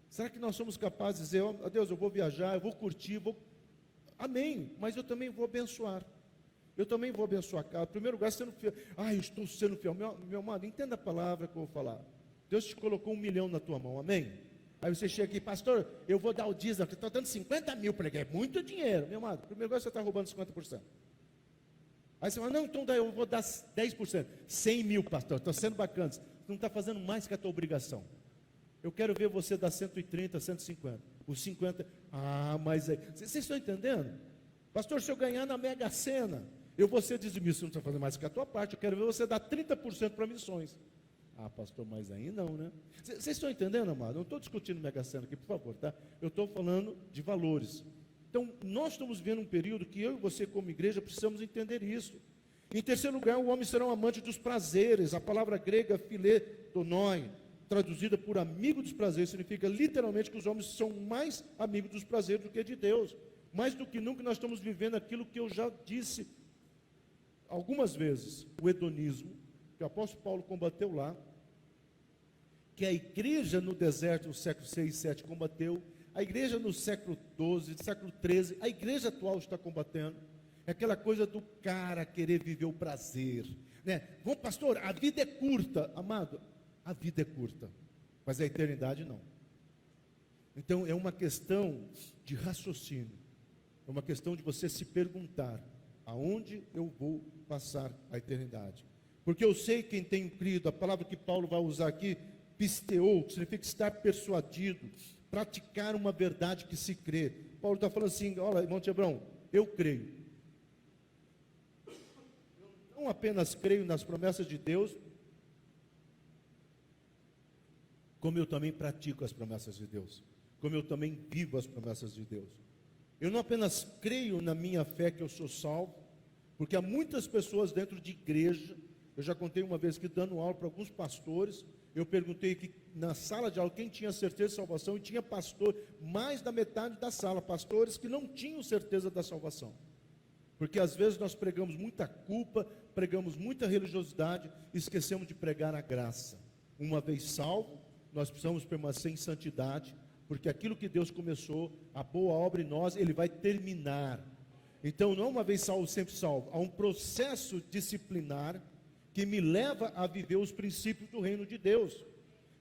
será que nós somos capazes de dizer, oh, Deus, eu vou viajar, eu vou curtir, amém, mas eu também vou abençoar. Eu também vou abençoar a casa. Em primeiro lugar, sendo fiel. Ah, eu estou sendo fiel. Meu amado, entenda a palavra que eu vou falar. Deus te colocou 1 milhão na tua mão, amém? Aí você chega aqui, pastor, eu vou dar o dízimo, estou dando 50 mil para ele, é muito dinheiro. Meu amado, em primeiro lugar, você está roubando 50%. Aí você fala, não, então eu vou dar 10%. 100 mil, pastor, estou sendo bacana. Você não está fazendo mais que a tua obrigação. Eu quero ver você dar 130, 150. Os 50, mas aí, vocês estão entendendo? Pastor, se eu ganhar na Mega Sena, eu vou ser dizimista, você não está fazendo mais que a tua parte, eu quero ver você dar 30% para missões. Ah, pastor, mas aí não, né? Vocês estão entendendo, amado? Não estou discutindo Mega Sena aqui, por favor, tá? Eu estou falando de valores. Então, nós estamos vivendo um período que eu e você, como igreja, precisamos entender isso. Em terceiro lugar, o homem será um amante dos prazeres. A palavra grega philetonoi, traduzida por amigo dos prazeres, significa literalmente que os homens são mais amigos dos prazeres do que de Deus. Mais do que nunca nós estamos vivendo aquilo que eu já disse algumas vezes, o hedonismo, que o apóstolo Paulo combateu lá, que a igreja no deserto no século 6 e 7 combateu, a igreja no século 12, século 13, a igreja atual está combatendo. É aquela coisa do cara querer viver o prazer, né? Bom, pastor, a vida é curta, amado, a vida é curta, mas a eternidade não. Então é uma questão de raciocínio, é uma questão de você se perguntar, aonde eu vou passar a eternidade? Porque eu sei quem tem crido, a palavra que Paulo vai usar aqui, pisteou, que significa estar persuadido, praticar uma verdade que se crê. Paulo está falando assim, olha, irmão Tiabrão, eu creio. Eu não apenas creio nas promessas de Deus, como eu também pratico as promessas de Deus, como eu também vivo as promessas de Deus. Eu não apenas creio na minha fé que eu sou salvo, porque há muitas pessoas dentro de igreja. Eu já contei uma vez que dando aula para alguns pastores, eu perguntei que na sala de aula quem tinha certeza de salvação, e tinha pastor, mais da metade da sala, pastores que não tinham certeza da salvação. Porque às vezes nós pregamos muita culpa, pregamos muita religiosidade, e esquecemos de pregar a graça. Uma vez salvo, nós precisamos permanecer em santidade, porque aquilo que Deus começou, a boa obra em nós, Ele vai terminar. Então não uma vez salvo, sempre salvo, há um processo disciplinar, que me leva a viver os princípios do reino de Deus.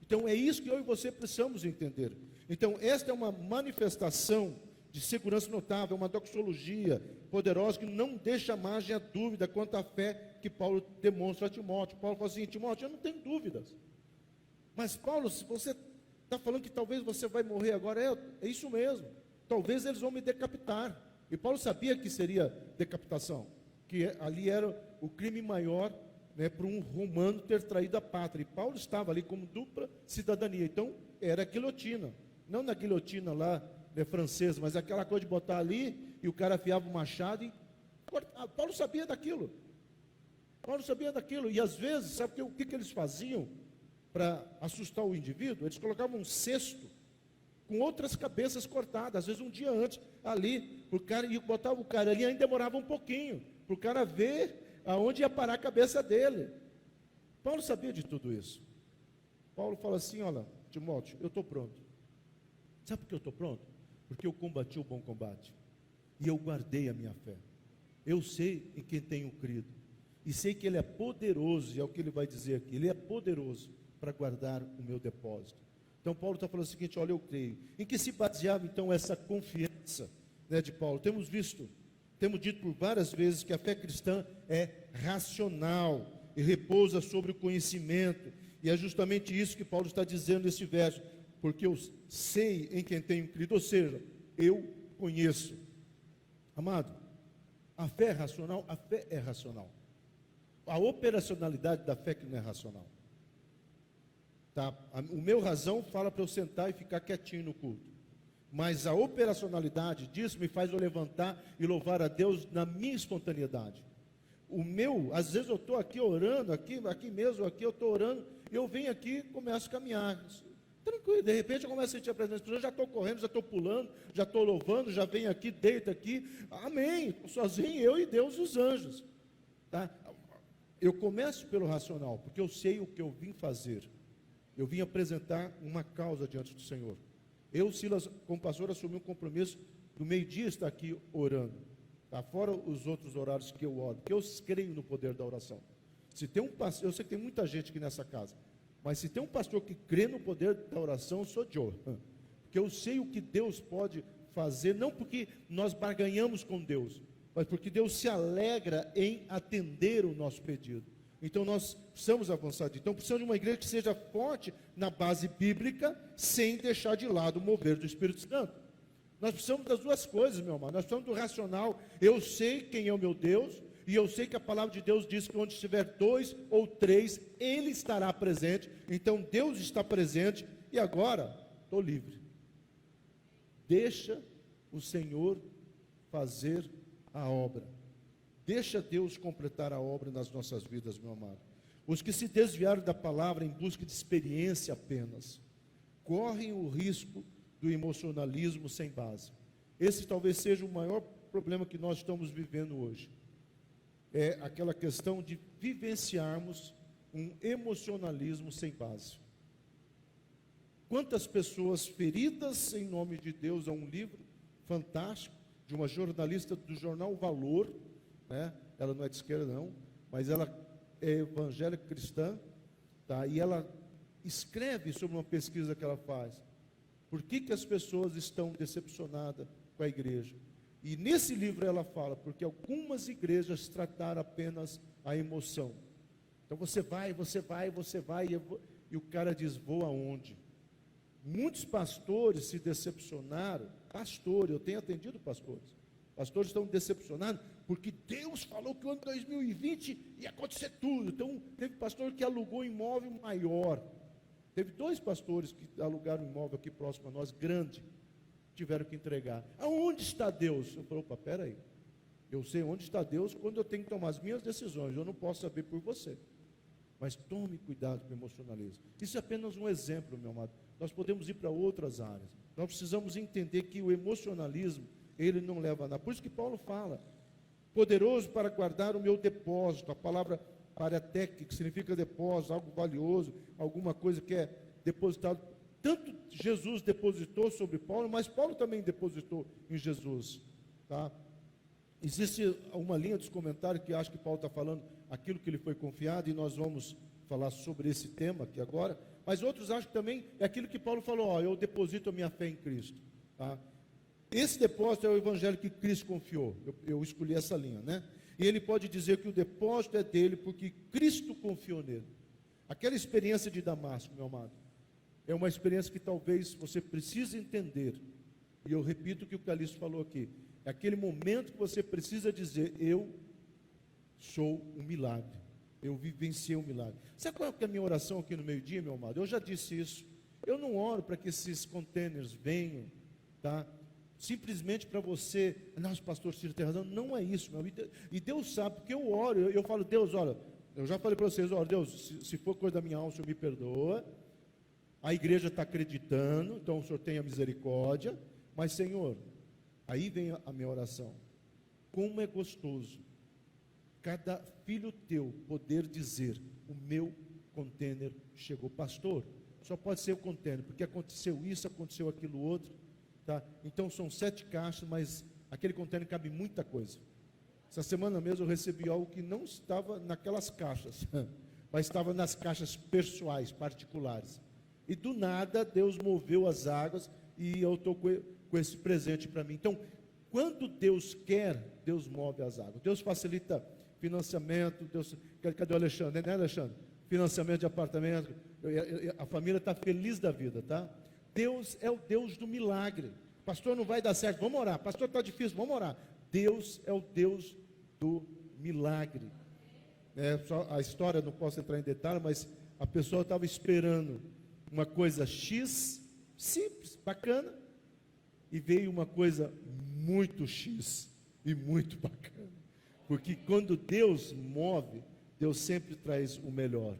Então é isso que eu e você precisamos entender. Então esta é uma manifestação de segurança notável, uma doxologia poderosa que não deixa margem a dúvida quanto à fé que Paulo demonstra a Timóteo. Paulo fala assim, Timóteo, eu não tenho dúvidas. Mas Paulo, se você está falando que talvez você vai morrer agora, é isso mesmo. Talvez eles vão me decapitar. E Paulo sabia que seria decapitação, que ali era o crime maior, né, para um romano ter traído a pátria. E Paulo estava ali como dupla cidadania. Então, era guilhotina. Não na guilhotina lá, né, francesa, mas aquela coisa de botar ali e o cara afiava o machado. Paulo sabia daquilo. Paulo sabia daquilo. E às vezes, sabe o que eles faziam para assustar o indivíduo? Eles colocavam um cesto com outras cabeças cortadas. Às vezes um dia antes, ali, o cara, e botava o cara ali, ainda demorava um pouquinho, para o cara ver aonde ia parar a cabeça dele. Paulo sabia de tudo isso. Paulo fala assim, olha, Timóteo, eu estou pronto. Sabe por que eu estou pronto? Porque eu combati o bom combate. E eu guardei a minha fé. Eu sei em quem tenho crido. E sei que Ele é poderoso, e é o que ele vai dizer aqui. Ele é poderoso para guardar o meu depósito. Então Paulo está falando o seguinte, olha, eu creio. Em que se baseava então essa confiança, né, de Paulo? Temos dito por várias vezes que a fé cristã é racional e repousa sobre o conhecimento E é justamente isso que Paulo está dizendo nesse verso, porque eu sei em quem tenho crido, ou seja, eu conheço. Amado, a fé é racional? A fé é racional. A operacionalidade da fé que não é racional. Tá? O meu razão fala para eu sentar e ficar quietinho no culto. Mas a operacionalidade disso me faz eu levantar e louvar a Deus na minha espontaneidade. Às vezes eu estou aqui orando, aqui mesmo, aqui eu estou orando, eu venho aqui e começo a caminhar. Tranquilo, de repente eu começo a sentir a presença de Deus, já estou correndo, já estou pulando, já estou louvando, já venho aqui, deito aqui, amém, estou sozinho, eu e Deus e os anjos. Tá? Eu começo pelo racional, porque eu sei o que eu vim fazer. Eu vim apresentar uma causa diante do Senhor. Eu, Silas, como pastor, assumi um compromisso do meio-dia estar aqui orando. Tá? Fora os outros horários que eu oro, porque eu creio no poder da oração. Se tem um pastor, eu sei que tem muita gente aqui nessa casa, mas se tem um pastor que crê no poder da oração, sou eu. Porque eu sei o que Deus pode fazer, não porque nós barganhamos com Deus, mas porque Deus se alegra em atender o nosso pedido. Então nós precisamos avançar. Então precisamos de uma igreja que seja forte na base bíblica, sem deixar de lado o mover do Espírito Santo. Nós precisamos das duas coisas, meu amado. Nós precisamos do racional. Eu sei quem é o meu Deus, e eu sei que a palavra de Deus diz que onde estiver 2 ou 3, Ele estará presente. Então Deus está presente, e agora estou livre. Deixa o Senhor fazer a obra. Deixa Deus completar a obra nas nossas vidas, meu amado. Os que se desviaram da palavra em busca de experiência apenas, correm o risco do emocionalismo sem base. Esse talvez seja o maior problema que nós estamos vivendo hoje. É aquela questão de vivenciarmos um emocionalismo sem base. Quantas pessoas feridas em nome de Deus, há um livro fantástico de uma jornalista do jornal Valor, né? Ela não é de esquerda não, mas ela é evangélica cristã, tá? E ela escreve sobre uma pesquisa que ela faz. Por que as pessoas estão decepcionadas com a igreja? E nesse livro ela fala, porque algumas igrejas trataram apenas a emoção. Então você vai, e o cara diz, vou aonde? Muitos pastores se decepcionaram, eu tenho atendido pastores estão decepcionados, porque Deus falou que o ano 2020 ia acontecer tudo. Então teve pastor que alugou um imóvel maior, teve 2 pastores que alugaram um imóvel aqui próximo a nós, grande, tiveram que entregar. Aonde está Deus? Eu falei, opa, peraí, eu sei onde está Deus quando eu tenho que tomar as minhas decisões, eu não posso saber por você. Mas tome cuidado com o emocionalismo. Isso é apenas um exemplo, meu amado. Nós podemos ir para outras áreas. Nós precisamos entender que o emocionalismo, ele não leva a nada. Por isso que Paulo fala, poderoso para guardar o meu depósito. A palavra parateque, que significa depósito, algo valioso, alguma coisa que é depositado. Tanto Jesus depositou sobre Paulo, mas Paulo também depositou em Jesus. Tá? Existe uma linha dos comentários que acho que Paulo está falando aquilo que lhe foi confiado, e nós vamos falar sobre esse tema aqui agora. Mas outros acham que também é aquilo que Paulo falou, eu deposito a minha fé em Cristo. Tá? Esse depósito é o evangelho que Cristo confiou. Eu escolhi essa linha, né? E ele pode dizer que o depósito é dele porque Cristo confiou nele. Aquela experiência de Damasco, meu amado, é uma experiência que talvez você precise entender. E eu repito o que o Calixto falou aqui. É aquele momento que você precisa dizer, eu sou um milagre. Eu vivenciei um milagre. Sabe qual é a minha oração aqui no meio-dia, meu amado? Eu já disse isso. Eu não oro para que esses containers venham, tá? Simplesmente para você, nossa, pastor Ciro tem razão, não é isso, meu. E Deus sabe, porque eu oro, eu falo, Deus, olha, eu já falei para vocês, olha, Deus, se for coisa da minha alma, o Senhor me perdoa, a igreja está acreditando, então o Senhor tenha misericórdia, mas Senhor, aí vem a minha oração, como é gostoso, cada filho teu poder dizer, o meu container chegou, pastor, só pode ser o container, porque aconteceu isso, aconteceu aquilo outro, tá? Então são 7 caixas, mas aquele container cabe muita coisa. Essa semana mesmo eu recebi algo que não estava naquelas caixas, mas estava nas caixas pessoais, particulares. E do nada Deus moveu as águas e eu estou com esse presente para mim. Então, quando Deus quer, Deus move as águas. Deus facilita financiamento. Cadê o Alexandre? Né, Alexandre? Financiamento de apartamento. A família está feliz da vida, tá? Deus é o Deus do milagre. Pastor, não vai dar certo, vamos orar. Pastor, está difícil, vamos orar. Deus é o Deus do milagre. Só a história, não posso entrar em detalhe, mas a pessoa estava esperando uma coisa X, simples, bacana, e veio uma coisa muito X e muito bacana. Porque quando Deus move, Deus sempre traz o melhor.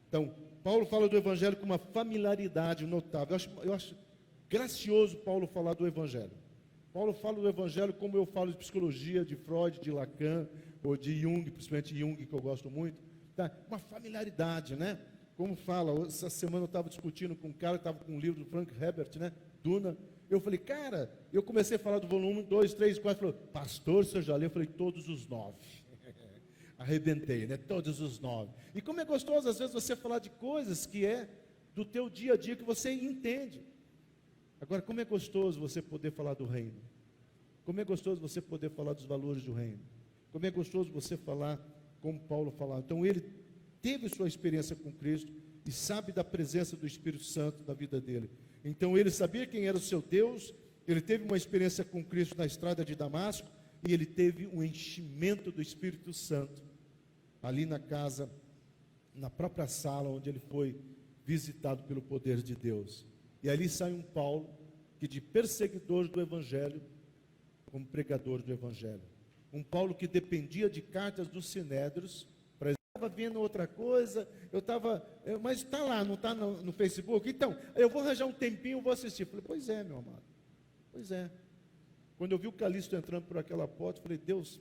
Então, Paulo fala do Evangelho com uma familiaridade notável. Eu acho gracioso Paulo falar do Evangelho. Paulo fala do Evangelho como eu falo de psicologia, de Freud, de Lacan, ou de Jung, principalmente Jung, que eu gosto muito. Tá? Uma familiaridade, né? Como fala, essa semana eu estava discutindo com um cara que estava com um livro do Frank Herbert, né? Duna. Eu falei, cara, eu comecei a falar do volume 1, 2, 3, 4, falou, pastor, você já leu? Eu falei, todos os 9. Arrebentei, né? Todos os 9. E como é gostoso, às vezes, você falar de coisas que é do teu dia a dia, que você entende. Agora, como é gostoso você poder falar do reino. Como é gostoso você poder falar dos valores do reino. Como é gostoso você falar como Paulo falava. Então, ele teve sua experiência com Cristo e sabe da presença do Espírito Santo na vida dele. Então, ele sabia quem era o seu Deus, ele teve uma experiência com Cristo na estrada de Damasco, e ele teve um enchimento do Espírito Santo, ali na casa, na própria sala onde ele foi visitado pelo poder de Deus. E ali sai um Paulo, que de perseguidor do Evangelho, como pregador do Evangelho. Um Paulo que dependia de cartas dos sinédrios, para estava vendo outra coisa, mas está lá, não está no Facebook? Então, eu vou arranjar um tempinho, vou assistir. Falei, pois é, meu amado, pois é. Quando eu vi o Calixto entrando por aquela porta, falei, Deus,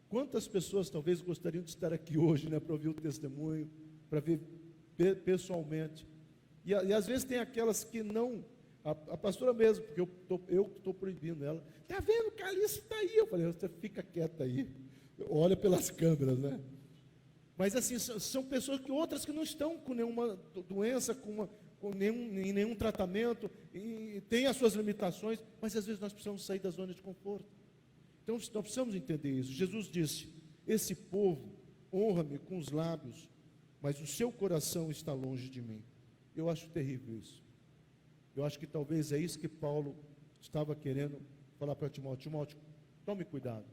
quantas pessoas talvez gostariam de estar aqui hoje, né, para ouvir o testemunho, para ver pessoalmente. E às vezes tem aquelas que não, a pastora mesmo, porque eu estou proibindo ela, está vendo, o Calixto está aí. Eu falei, você fica quieta aí, olha pelas câmeras, né? Mas assim, são pessoas que outras que não estão com nenhuma doença, em nenhum tratamento, e tem as suas limitações, mas às vezes nós precisamos sair da zona de conforto. Então nós precisamos entender isso. Jesus disse, esse povo honra-me com os lábios, mas o seu coração está longe de mim. Eu acho terrível isso. Eu acho que talvez é isso que Paulo estava querendo falar para Timóteo. Timóteo, tome cuidado.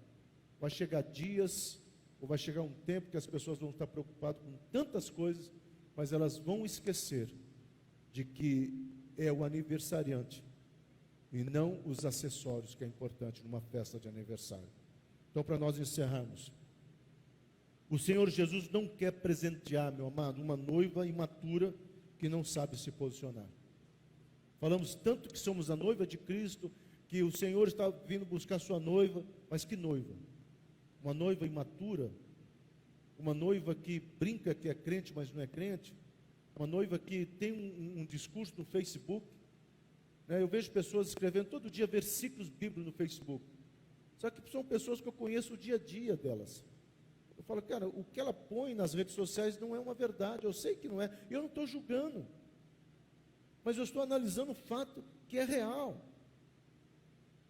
Vai chegar dias, ou vai chegar um tempo que as pessoas vão estar preocupadas com tantas coisas, mas elas vão esquecer de que é o aniversariante e não os acessórios, que é importante numa festa de aniversário. Então, para nós encerrarmos, o Senhor Jesus não quer presentear, meu amado, uma noiva imatura que não sabe se posicionar. Falamos tanto que somos a noiva de Cristo, que o Senhor está vindo buscar sua noiva, mas que noiva? Uma noiva imatura, uma noiva que brinca que é crente, mas não é crente, uma noiva que tem um discurso no Facebook, né? Eu vejo pessoas escrevendo todo dia versículos bíblicos no Facebook, só que são pessoas que eu conheço o dia a dia delas. Eu falo, cara, o que ela põe nas redes sociais não é uma verdade, eu sei que não é, eu não estou julgando, mas eu estou analisando o fato que é real.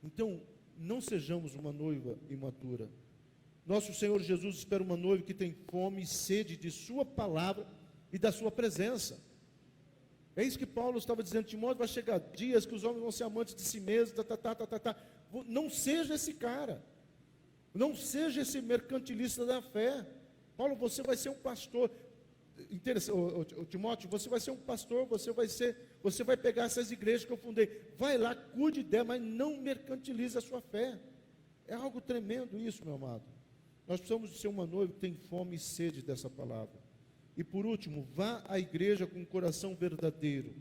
Então, não sejamos uma noiva imatura. Nosso Senhor Jesus espera uma noiva que tem fome e sede de sua palavra e da sua presença. É isso que Paulo estava dizendo, Timóteo, vai chegar dias que os homens vão ser amantes de si mesmos, Não seja esse cara. Não seja esse mercantilista da fé. Paulo, você vai ser um pastor. Timóteo, você vai ser um pastor, você vai pegar essas igrejas que eu fundei. Vai lá, cuide dela, mas não mercantilize a sua fé. É algo tremendo isso, meu amado. Nós precisamos ser uma noiva que tem fome e sede dessa palavra. E por último, vá à igreja com um coração verdadeiro,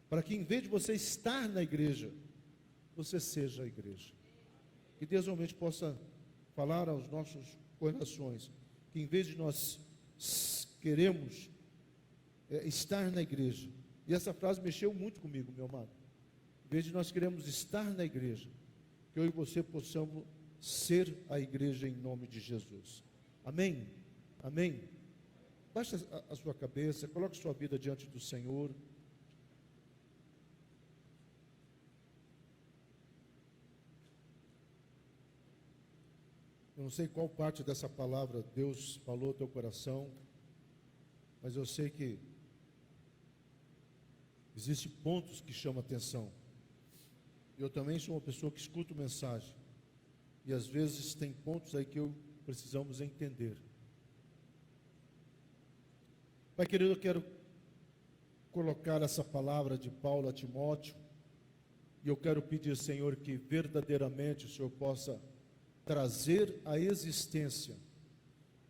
para que em vez de você estar na igreja, você seja a igreja. Que Deus realmente possa falar aos nossos corações, que em vez de nós queremos estar na igreja, e essa frase mexeu muito comigo, meu amado, em vez de nós queremos estar na igreja, que eu e você possamos ser a igreja em nome de Jesus. Amém? Amém? Baixe a sua cabeça, coloque sua vida diante do Senhor. Eu não sei qual parte dessa palavra Deus falou ao teu coração, mas eu sei que Existem pontos que chamam atenção. Eu também sou uma pessoa que escuto mensagem. E às vezes tem pontos aí que precisamos entender. Pai querido, eu quero colocar essa palavra de Paulo a Timóteo. E eu quero pedir, Senhor, que verdadeiramente o Senhor possa trazer à existência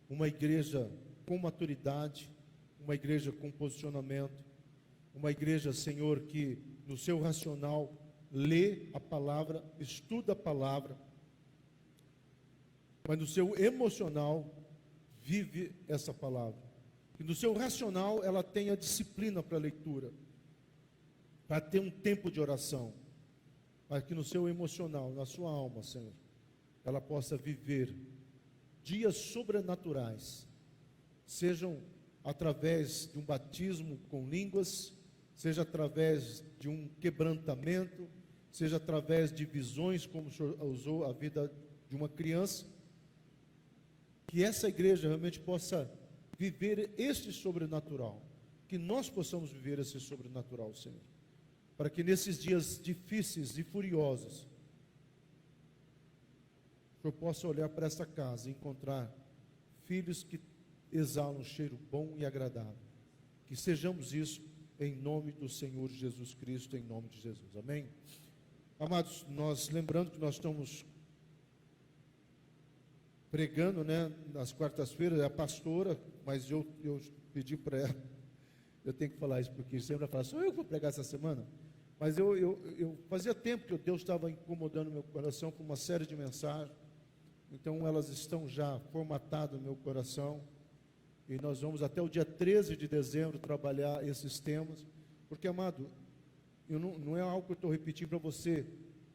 uma igreja com maturidade, uma igreja com posicionamento, uma igreja, Senhor, que no seu racional lê a palavra, estuda a palavra, mas no seu emocional vive essa palavra. Que no seu racional ela tenha disciplina para a leitura, para ter um tempo de oração, mas que no seu emocional, na sua alma, Senhor, ela possa viver dias sobrenaturais, sejam através de um batismo com línguas, seja através de um quebrantamento, seja através de visões, como o Senhor usou a vida de uma criança, que essa igreja realmente possa viver este sobrenatural, que nós possamos viver esse sobrenatural, Senhor, para que nesses dias difíceis e furiosos, o Senhor possa olhar para essa casa e encontrar filhos que exalam um cheiro bom e agradável, que sejamos isso em nome do Senhor Jesus Cristo, em nome de Jesus, amém? Amados, nós lembrando que nós estamos pregando, né, nas quartas-feiras, é a pastora, mas eu pedi para ela, eu tenho que falar isso, porque sempre ela fala, sou eu que vou pregar essa semana, mas eu fazia tempo que Deus estava incomodando meu coração com uma série de mensagens, então elas estão já formatadas no meu coração, e nós vamos até o dia 13 de dezembro trabalhar esses temas, porque, amado, não é algo que eu estou repetindo para você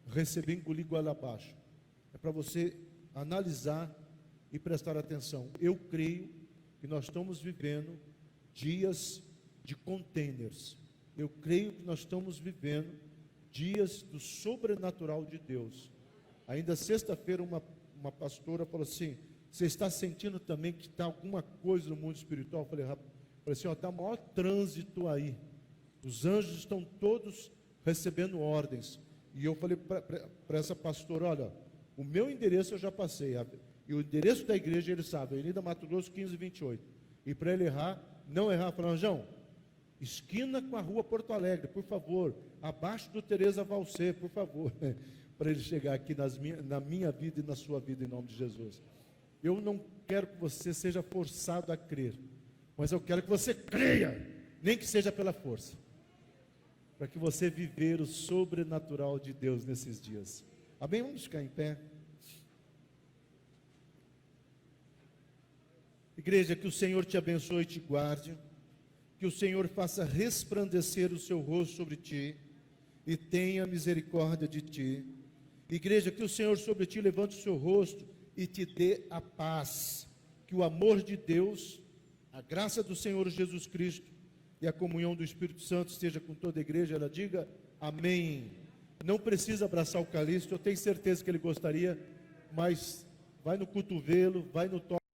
receber, engolir goela abaixo, é para você analisar e prestar atenção. Eu creio que nós estamos vivendo dias de containers. Eu creio que nós estamos vivendo dias do sobrenatural de Deus. Ainda sexta-feira uma pastora falou assim, você está sentindo também que está alguma coisa no mundo espiritual? Eu falei assim, está o maior trânsito aí. Os anjos estão todos recebendo ordens. E eu falei para essa pastora, olha, o meu endereço eu já passei, e o endereço da igreja ele sabe, Avenida Mato Grosso 1528. E para ele errar, não errar, falou, João, esquina com a rua Porto Alegre, por favor, abaixo do Teresa Valcê, por favor, para ele chegar aqui na minha vida e na sua vida, em nome de Jesus. Eu não quero que você seja forçado a crer, mas eu quero que você creia, nem que seja pela força, para que você viver o sobrenatural de Deus nesses dias. Amém? Vamos ficar em pé. Igreja, que o Senhor te abençoe e te guarde, que o Senhor faça resplandecer o seu rosto sobre ti e tenha misericórdia de ti. Igreja, que o Senhor sobre ti levante o seu rosto e te dê a paz, que o amor de Deus, a graça do Senhor Jesus Cristo e a comunhão do Espírito Santo esteja com toda a igreja. Ela diga amém. Não precisa abraçar o Calixto, eu tenho certeza que ele gostaria, mas vai no cotovelo, vai no toque.